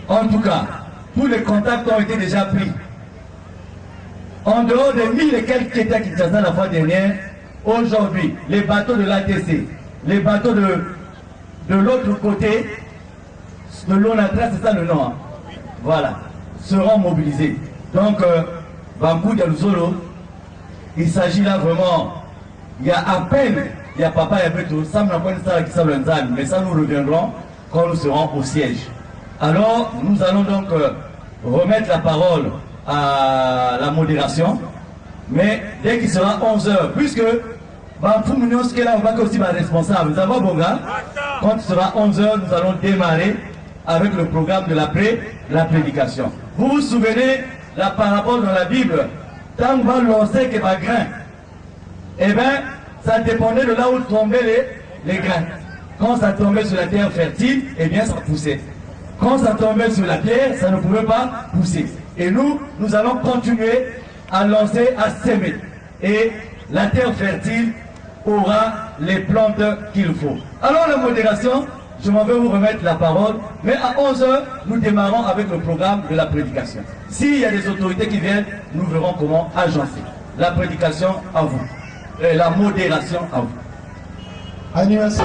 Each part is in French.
En tout cas, tous les contacts ont été déjà pris. En dehors des 1000 et quelques qui étaient à Kinshasa la fois dernière, aujourd'hui, les bateaux de l'ATC, les bateaux de l'autre côté, de l'ONATRA, c'est ça le nom, hein? Voilà, seront mobilisés. Donc, Bankou Dialouzolo, il s'agit là vraiment, il y a à peine, il y a Papa et Beto, ça me rappelle ça qui s'appelle Nzal, mais ça nous reviendrons quand nous serons au siège. Alors, nous allons donc remettre la parole à la modération, mais dès qu'il sera 11h, puisque Bankou Munoz qui est là, on va aussi être responsable. Nous avons Bonga, quand il sera 11h, nous allons démarrer avec le programme de la prédication. Vous vous souvenez la parabole dans la Bible, tant qu'on va lancer que ma grain, eh bien, ça dépendait de là où tombaient les grains. Quand ça tombait sur la terre fertile, eh bien, ça poussait. Quand ça tombait sur la pierre, ça ne pouvait pas pousser. Et nous allons continuer à lancer, à s'aimer. Et la terre fertile aura les plantes qu'il faut. Alors, la modération, je m'en vais vous remettre la parole, mais à 11h, nous démarrons avec le programme de la prédication. S'il y a des autorités qui viennent, nous verrons comment agencer. La prédication à vous. Et la modération à vous. Animation.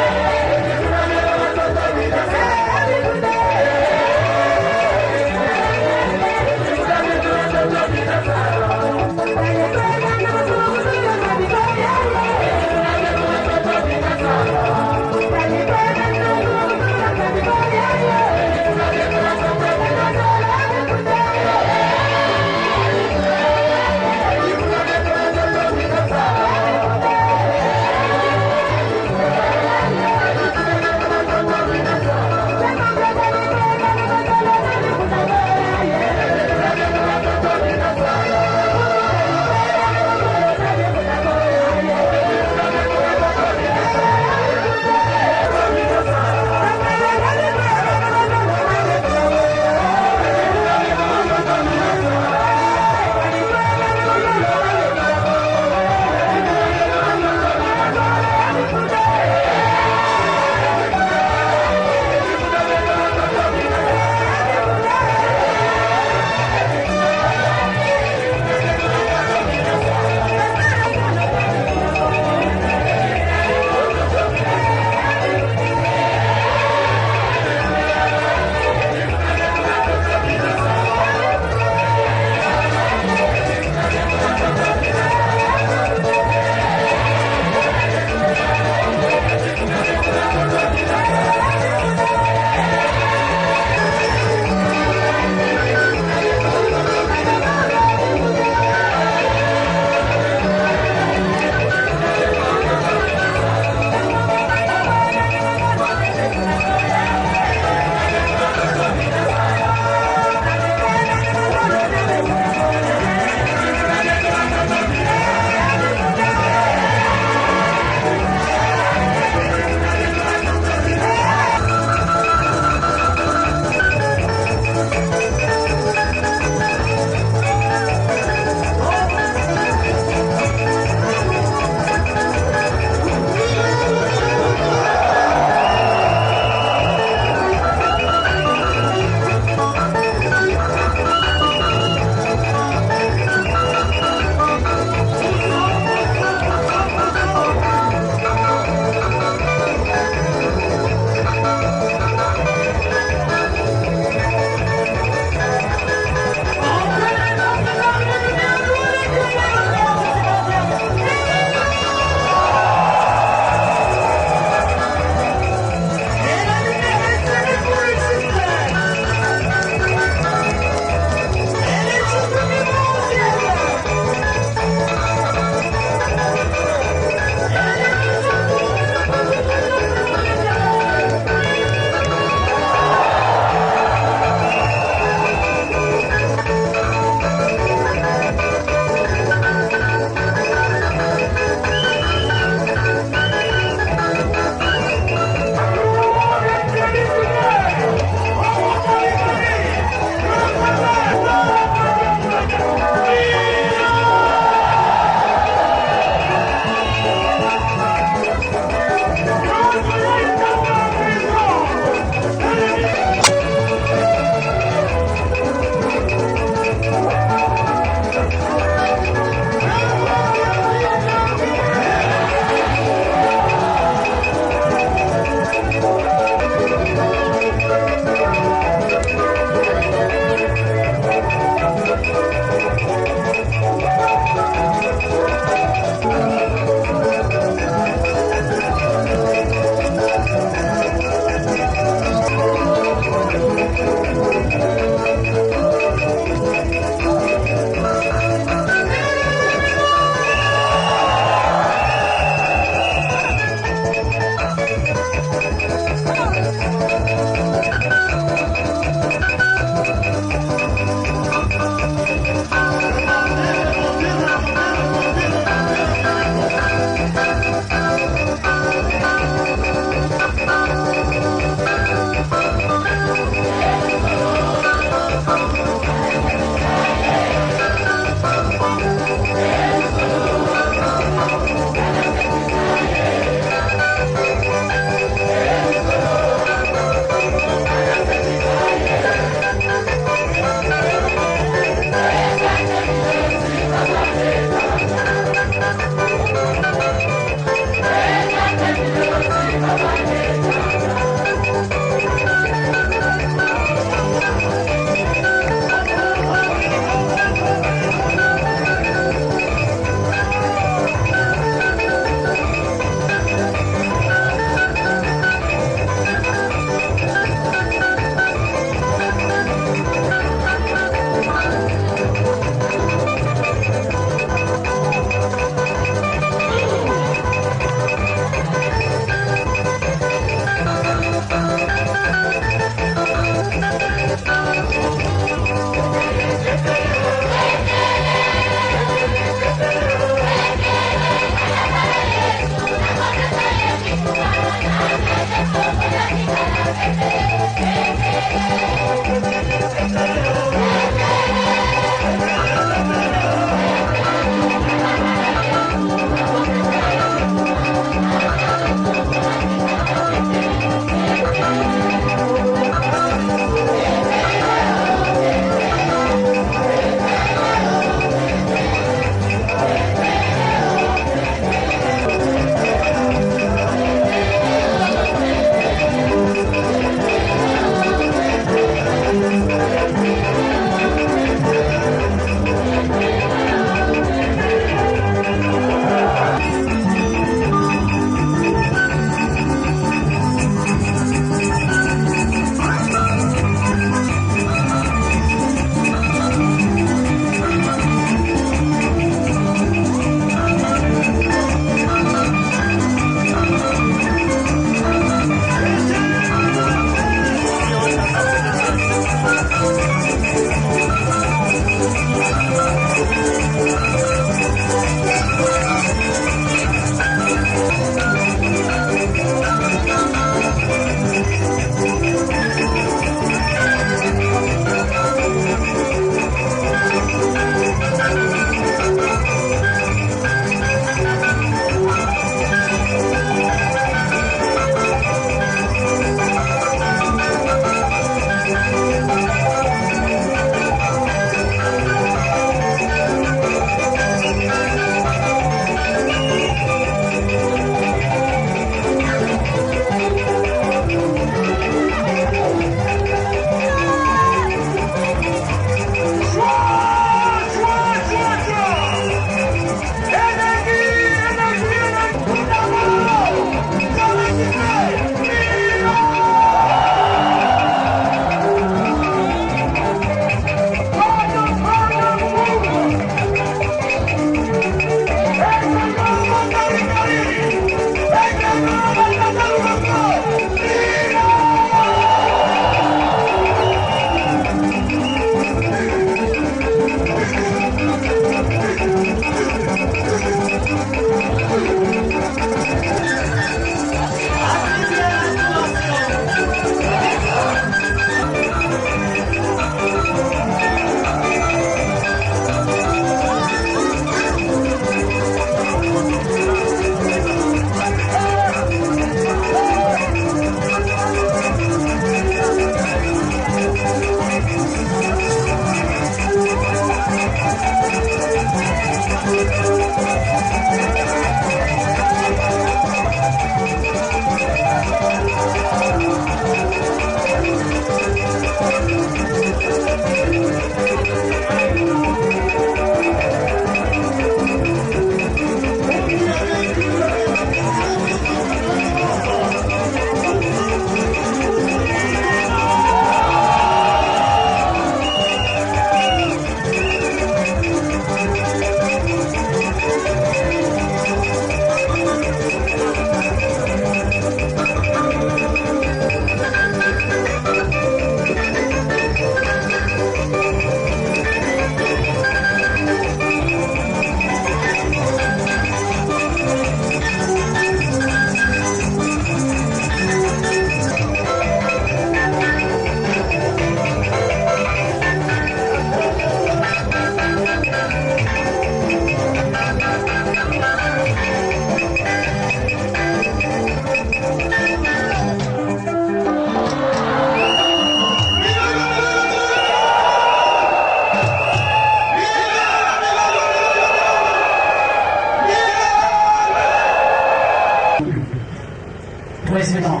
Président,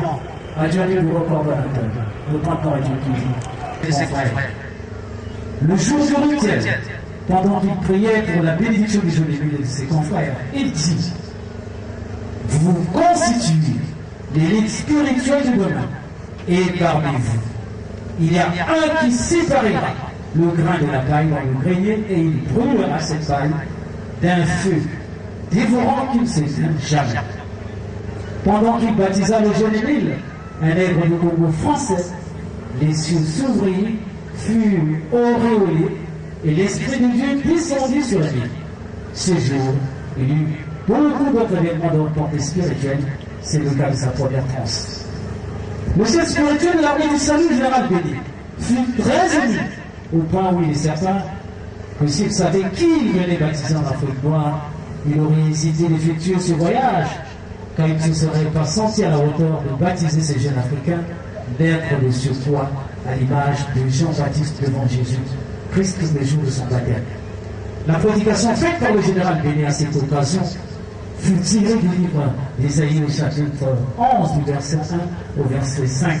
adjoint du coordonnateur, le printemps est utilisé. Le jour du rituel, pendant qu'il priait pour la bénédiction des jeunes et de ses confrères, il dit: vous vous constituez l'élite spirituelle de demain, et parmi vous, il y a un qui séparera le grain de la paille dans le grenier, et il brûlera cette paille d'un feu dévorant qui ne s'éteint jamais. Pendant qu'il baptisa le jeune Émile, un nègre du Congo français, les cieux s'ouvrirent, furent auréolés, et l'Esprit de Dieu descendit sur la ville. Ce jour, il y eut beaucoup d'autres événements de portée spirituelle. C'est le cas de sa première transe. Le chef spirituel de l'armée du salut, le général Béni, fut très ému, au point où il est certain que s'il savait qui il venait baptiser en Afrique noire, il aurait hésité d'effectuer ce voyage, car il ne se serait pas senti à la hauteur de baptiser ces jeunes Africains, d'être de surcroît à l'image de Jean-Baptiste devant Jésus, Christ le jour de son baptême. La prédication faite par le général Béni à cette occasion fut tirée du livre d'Ésaïe au chapitre 11 du verset 1 au verset 5.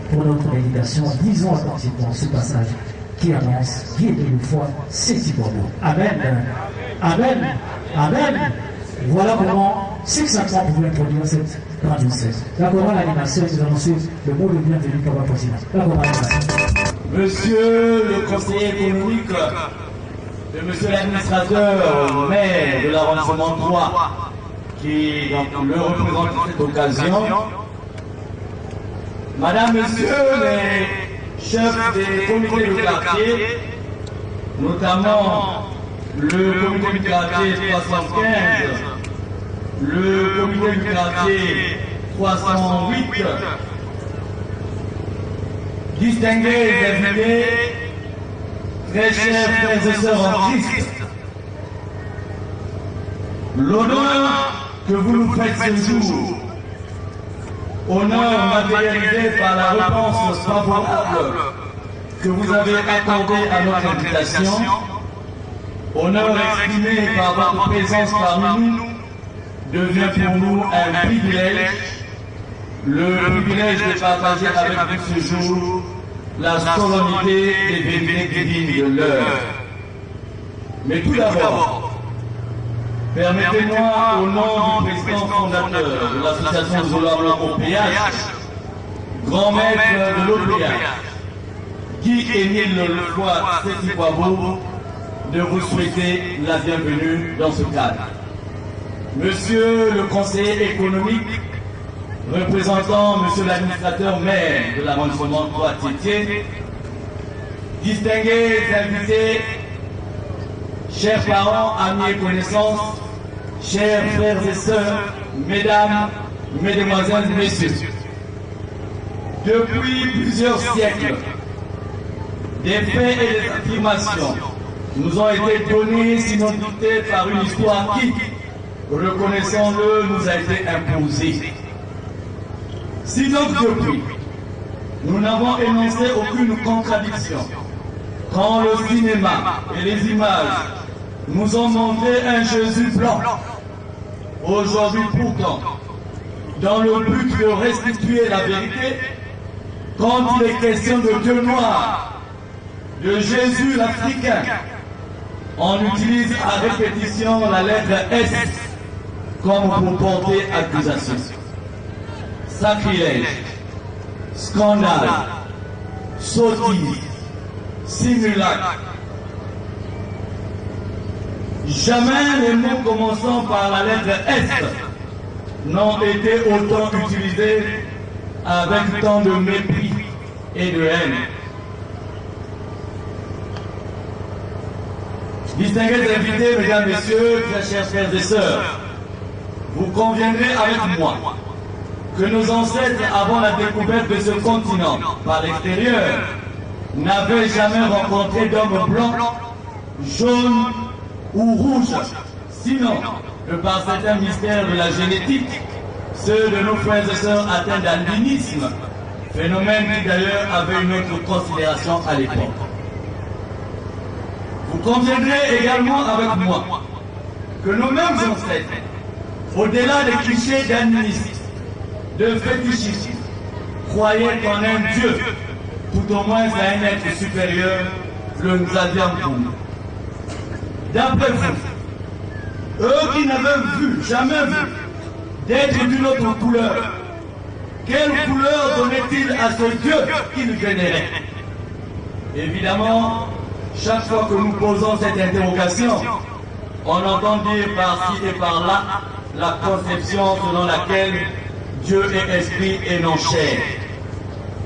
Pour notre méditation, lisons attentivement ce passage qui annonce, qui est de une foi, c'est pour nous. Amen. Amen. Amen. Voilà comment 650 pouvaient introduire cette grande scène. D'accord, l'animation, nous allons suivre le mot de bienvenue pour la prochaine. D'accord, l'animation. Monsieur le conseiller économique de monsieur l'administrateur maire de l'arrondissement 3 qui donc, le représente à cette occasion, madame, monsieur les chefs des comités de quartier, notamment le comité du quartier 315, le comité du quartier 308, distingués invités, très chers frères et sœurs en Christ, l'honneur que vous nous faites ce jour, honneur matérialisé par la réponse favorable que vous avez accordée à notre invitation, honneur exprimé par votre présence parmi nous, devient pour nous un privilège, le privilège de partager avec vous ce jour la solennité des vérités divines de l'heure. Mais tout d'abord, permettez-moi, au nom du président fondateur de l'association Zolaro OPH, grand maître de l'OPH, Guy-Émile Lefoy Sétikwabo, de vous souhaiter la bienvenue dans ce cadre. Monsieur le conseiller économique, représentant monsieur l'administrateur maire de l'arrondissement 3 Tétié, distingués invités, chers parents, amis et connaissances, chers frères et sœurs, mesdames, mesdemoiselles, messieurs, depuis plusieurs siècles, des faits et des affirmations nous ont été donnés, sinon dictés par une histoire qui, reconnaissons-le, nous a été imposée. Si donc depuis, nous n'avons énoncé aucune contradiction, quand le cinéma et les images nous ont montré un Jésus blanc, aujourd'hui pourtant, dans le but de restituer la vérité, quand il est question de Dieu noir, de Jésus l'Africain, on utilise à répétition la lettre S comme pour porter accusation. Sacrilège, scandale, sottise, simulacre. Jamais les mots commençant par la lettre S n'ont été autant utilisés avec tant de mépris et de haine. Distingués invités, mesdames, messieurs, très chers frères et sœurs, vous conviendrez avec moi que nos ancêtres, avant la découverte de ce continent par l'extérieur, n'avaient jamais rencontré d'hommes blancs, jaunes ou rouges, sinon que par certains mystères de la génétique, ceux de nos frères et sœurs atteints d'albinisme, phénomène qui d'ailleurs avait une autre considération à l'époque. Vous conviendrez également avec moi que nos mêmes ancêtres, au-delà des clichés d'animisme, de fétichisme, croyaient en un Dieu, tout au moins à un être supérieur, le Nzadiamkoum. D'après vous, eux qui n'avaient jamais vu d'être d'une autre couleur, quelle couleur donnait-il à ce Dieu qu'ils vénéraient? Évidemment, chaque fois que nous posons cette interrogation, on entend dire par-ci et par-là la conception selon laquelle Dieu est esprit et non chair.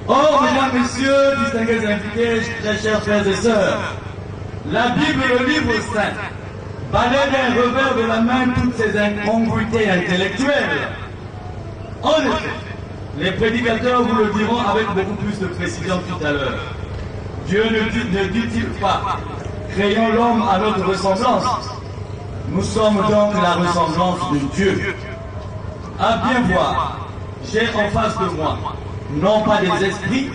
Or, mesdames, messieurs, distingués invités, très chers frères et sœurs, la Bible, le livre saint, balaie d'un revers de la main toutes ces incongruités intellectuelles. En effet, Les prédicateurs vous le diront avec beaucoup plus de précision tout à l'heure. Dieu ne dit-il pas, créons l'homme à notre ressemblance. Nous sommes donc la ressemblance de Dieu. À bien voir, j'ai en face de moi, non pas des esprits,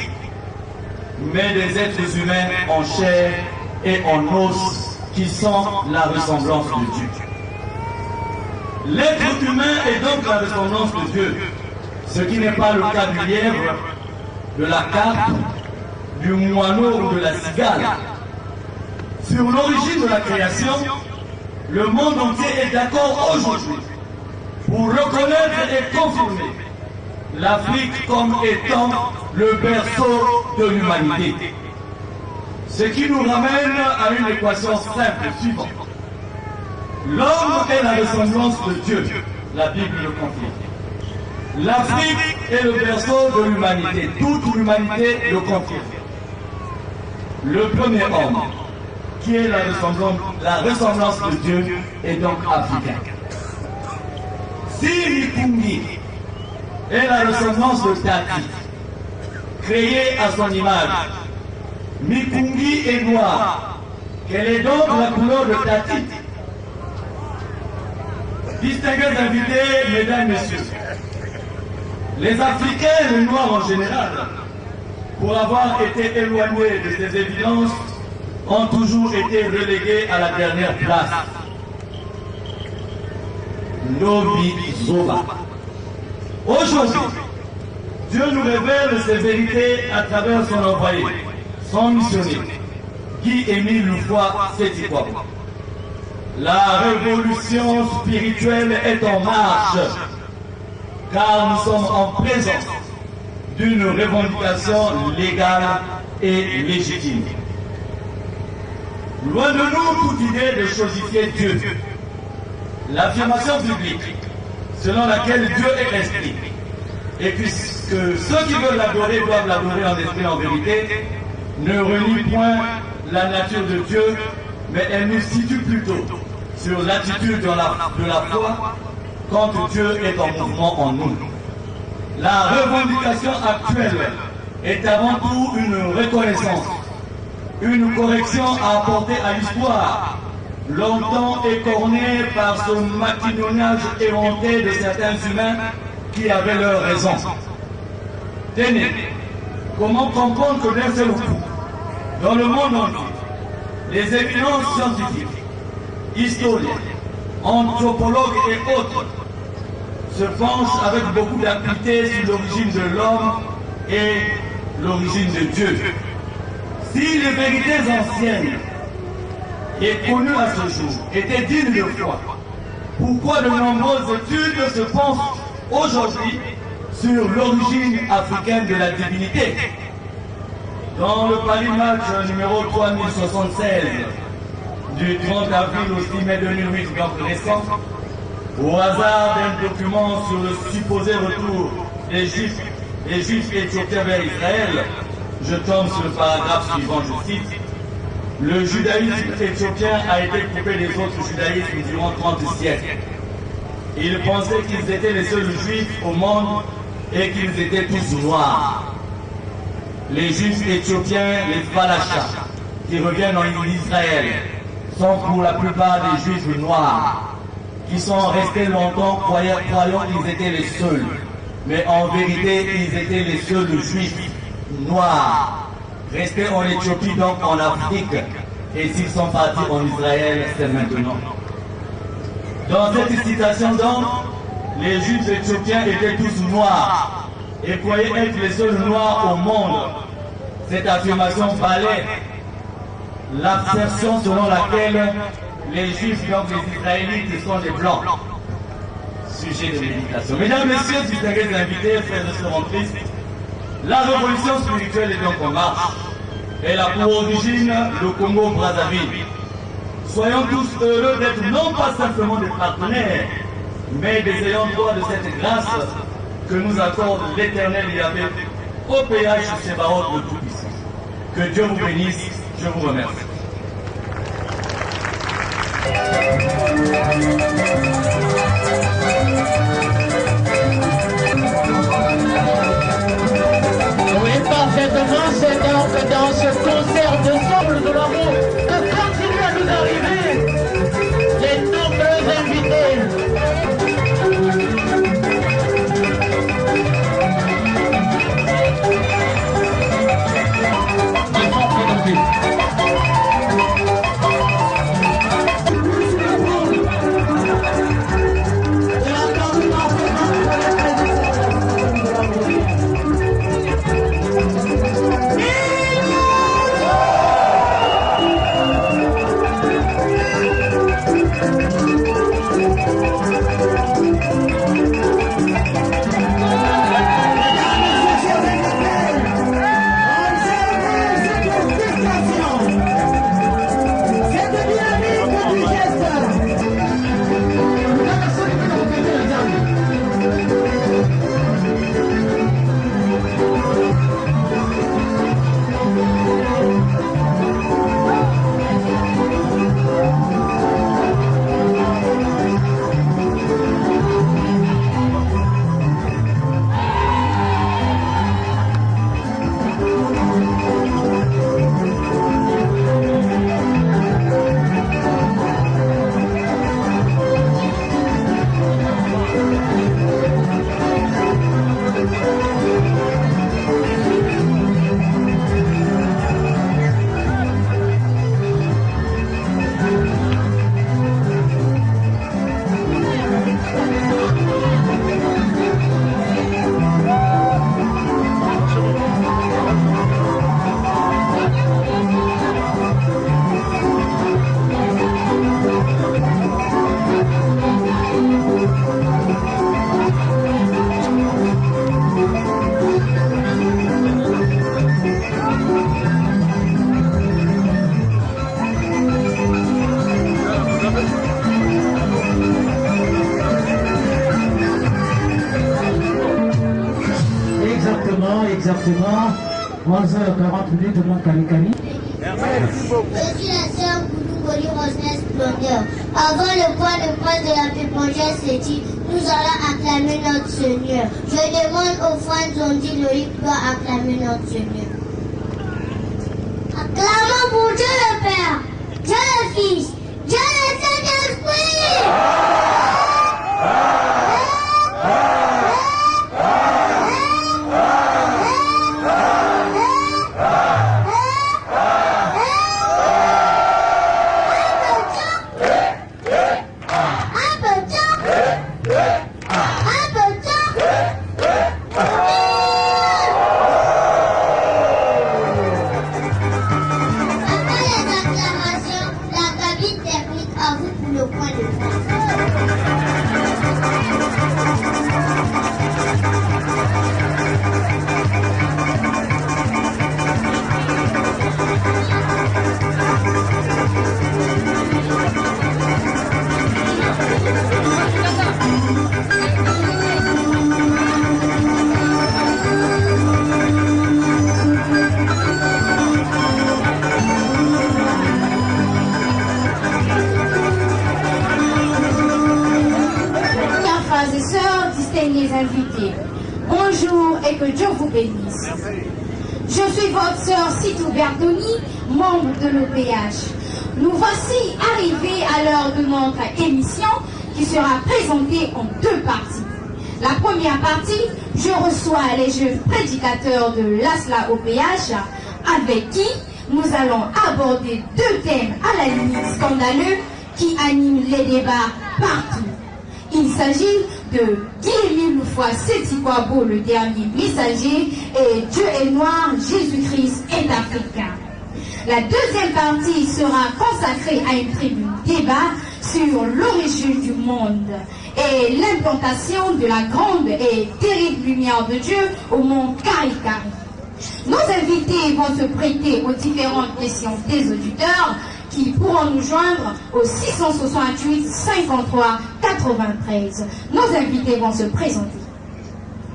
mais des êtres humains en chair et en os qui sont la ressemblance de Dieu. L'être humain est donc la ressemblance de Dieu, ce qui n'est pas le cas du lièvre, de la carpe, du moineau ou de la cigale. Sur l'origine de la création, le monde entier est d'accord aujourd'hui pour reconnaître et confirmer l'Afrique comme étant le berceau de l'humanité. Ce qui nous ramène à une équation simple suivante. L'homme est la ressemblance de Dieu, la Bible le confirme. L'Afrique est le berceau de l'humanité, toute l'humanité le confirme. Le premier homme, qui est la ressemblance de Dieu, est donc africain. Si Mikungi est la ressemblance de Tati, créée à son image, Mikungi est noir. Quelle est donc la couleur de Tati? Distingués invités, mesdames, messieurs, les Africains, les Noirs en général, pour avoir été éloignés de ces évidences, ont toujours été relégués à la dernière place. Nobi Zoba. Aujourd'hui, Dieu nous révèle ces vérités à travers son envoyé, son missionnaire, Guy-Émile Loufoua-Seti-Kwabo. La révolution spirituelle est en marche, car nous sommes en présence d'une revendication légale et légitime. Loin de nous toute idée de chosifier Dieu. L'affirmation biblique, selon laquelle Dieu est esprit, et que ceux qui veulent l'adorer doivent l'adorer en esprit et en vérité, ne renie point la nature de Dieu, mais elle nous situe plutôt sur l'attitude de la foi quand Dieu est en mouvement en nous. La revendication actuelle est avant tout une reconnaissance, une correction à apporter à l'histoire, longtemps écornée par ce maquignonnage éhonté de certains humains qui avaient leur raison. Tenez, comment comprendre que d'un seul coup, dans le monde entier, les éminences scientifiques, historiens, anthropologues et autres se penchent avec beaucoup d'acuité sur l'origine de l'homme et l'origine de Dieu. Si les vérités anciennes et connues à ce jour étaient dignes de foi, pourquoi de nombreuses études se penchent aujourd'hui sur l'origine africaine de la divinité? Dans le Paris Match numéro 3076 du 30 avril au 6 mai 2008, donc récent, au hasard d'un document sur le supposé retour des Juifs éthiopiens vers Israël, je tombe sur le paragraphe suivant, je cite: le judaïsme éthiopien a été coupé des autres judaïsmes durant 30 siècles. Ils pensaient qu'ils étaient les seuls juifs au monde et qu'ils étaient tous noirs. Les juifs éthiopiens, les Falachas, qui reviennent en Israël, sont pour la plupart des juifs noirs, qui sont restés longtemps croyant qu'ils étaient les seuls. Mais en vérité, ils étaient les seuls juifs noirs, restés en Éthiopie, donc en Afrique, et s'ils sont partis en Israël, c'est maintenant. Dans cette citation donc, les juifs éthiopiens étaient tous noirs et croyaient être les seuls noirs au monde. Cette affirmation balaie l'assertion selon laquelle les juifs, donc les israélites, sont des blancs. Sujet de méditation. Mesdames, messieurs, distingués invités, frères et sœurs en Christ, la révolution spirituelle est donc en marche. Elle a pour origine le Congo-Brazzaville. Soyons tous heureux d'être non pas simplement des partenaires, mais des ayants droit de cette grâce que nous accorde l'Éternel Yahvé au péage Sébaoth de Tout-Puissant. Que Dieu vous bénisse, je vous remercie. exactement 11h40 de mon Kalikali. Je suis la sœur Goulou Rosnes Splendeur. Avant le point de presse de la Pépongère Séti, nous allons acclamer notre Seigneur. Je demande aux fans Zondi Loïc doit acclamer notre Seigneur. Acclamons pour Dieu le Père, Dieu le Fils, Dieu le Saint-Esprit. Bonjour et que Dieu vous bénisse. Je suis votre sœur Sitou Bertoni, membre de l'OPH. Nous voici arrivés à l'heure de notre émission qui sera présentée en deux parties. La première partie, je reçois les jeunes prédicateurs de l'ASLA OPH avec qui nous allons aborder deux thèmes à la limite scandaleux qui animent les débats partout. Il s'agit de Guy-Émile Loufoua-Seti-Kouabo, le dernier messager, et Dieu est noir, Jésus-Christ est africain. La deuxième partie sera consacrée à une tribune débat sur l'origine du monde et l'implantation de la grande et terrible lumière de Dieu au mont Karikari. Nos invités vont se prêter aux différentes questions des auditeurs qui pourront nous joindre au 668 53 93. Nos invités vont se présenter.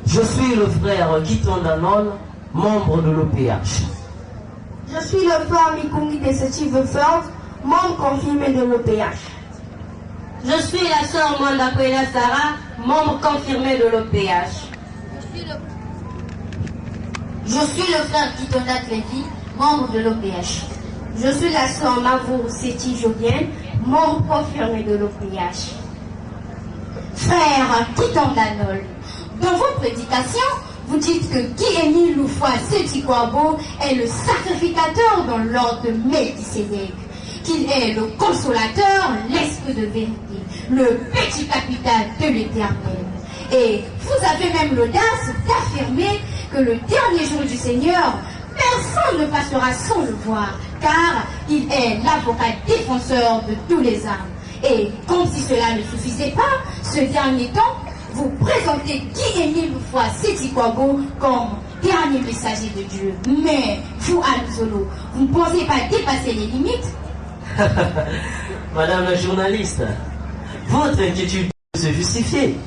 Je suis le frère Guiton Danol, membre de l'OPH. Je suis le frère Mikungi de Setiveford, membre confirmé de l'OPH. Je suis la sœur Mwanda Kwena Sarah, membre confirmé de l'OPH. Je suis le frère Guitonat Lévy, membre de l'OPH. Je suis la sœur Mavour Seti Jodienne, membre confirmé de l'OPH. Frère Guiton Danol, dans vos prédications, vous dites que Guy-Émile Loufoua-Seti-Kouabo est le sacrificateur dans l'ordre de Melchisédek, qu'il est le consolateur, l'esprit de vérité, le petit capital de l'éternel. Et vous avez même l'audace d'affirmer que le dernier jour du Seigneur, personne ne passera sans le voir, car il est l'avocat défenseur de tous les âmes. Et comme si cela ne suffisait pas, ce dernier temps, vous présentez Guy-Émile Loufoua-Seti-Kouabo comme dernier messager de Dieu. Mais vous, Alzolo, vous ne pensez pas dépasser les limites? Madame la journaliste, votre inquiétude peut se justifier.